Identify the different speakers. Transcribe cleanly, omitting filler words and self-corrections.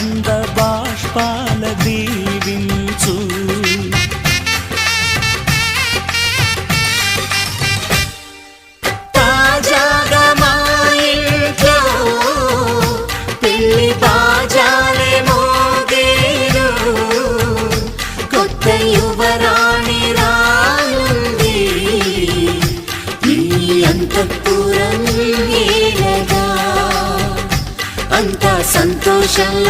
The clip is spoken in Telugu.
Speaker 1: ఆనంద బాష్పాల దీవించు. తాజాగా మా ఇంట్లో పెళ్లి బాజాలే మోగేను, కొత్త యువరాణి రానుంది ఈ అంతఃపురం ఏలగా. అంతా సంతోషంలో